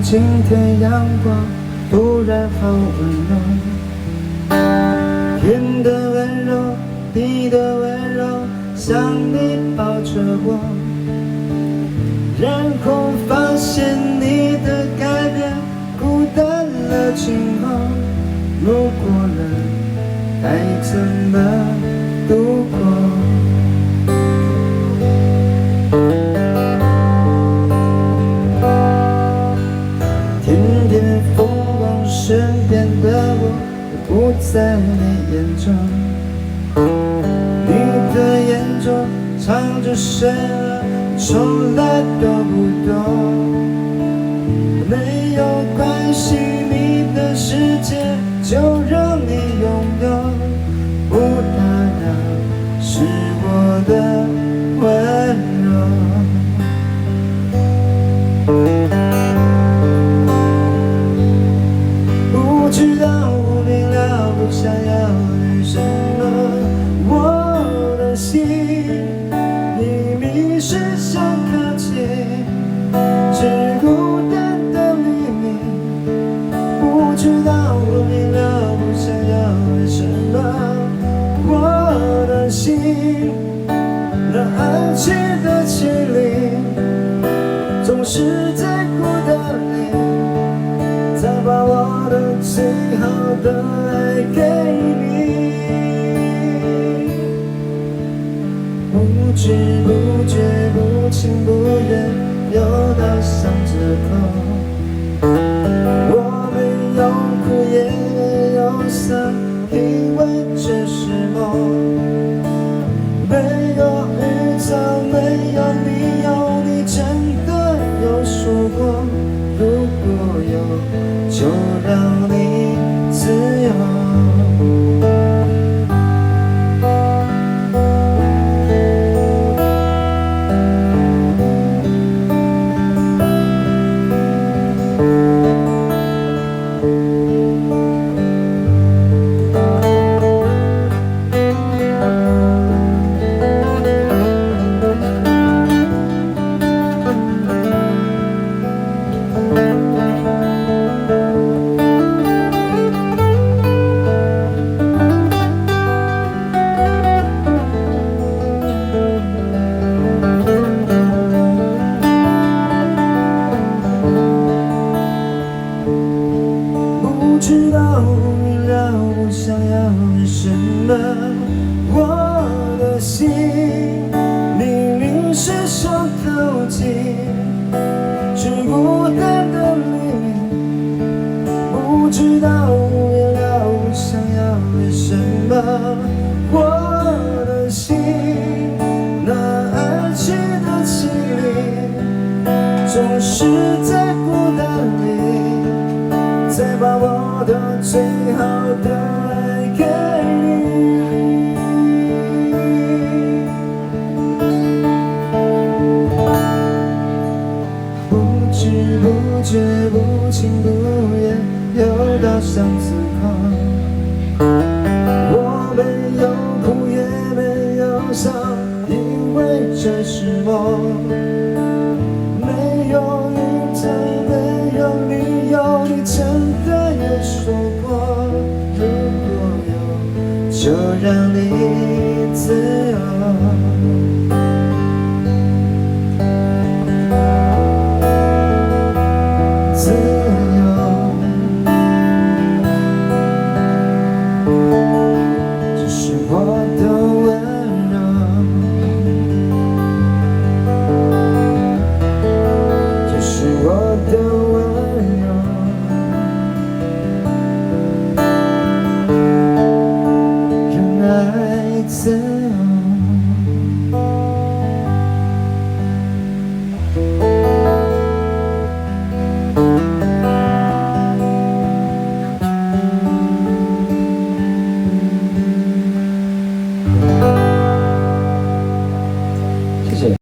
今天阳光突然好温柔，天的温柔，地的温柔，像你抱着我，然后发现你的改变，孤单了今后，路过了，该怎么度过？天天风光身边的我，不在你眼中，你的眼中藏着什么，从来都不懂。没有关系，你的世界就让你拥有，不打扰是我的温柔。不知道我明了，不想要的什么，我的心明明是想靠近，只孤单的秘密。不知道我明了，不想要的什么，我的心那安静的气灵，总是在孤单里，再把我的最好的爱给你。不知不觉，不情不愿，又到巷子口。我没有哭，也没有伤，因为这是梦。没有预兆，没有理由，你真的有说过，如果有，就让你自由。不知道明了我想要的什么，我的心明明是想靠近，只孤单的秘密。不知道明了我想要的什么，我的心那安静的气灵，总是在孤单里，再把我的最好的爱给你。不知不觉，不情不愿，又到巷子口。我没有哭，也没有伤，因为这是梦。没有预兆，没有理由，你真的有说过，如果有，就让你自由。自由，这是我的温柔，这是我的温柔。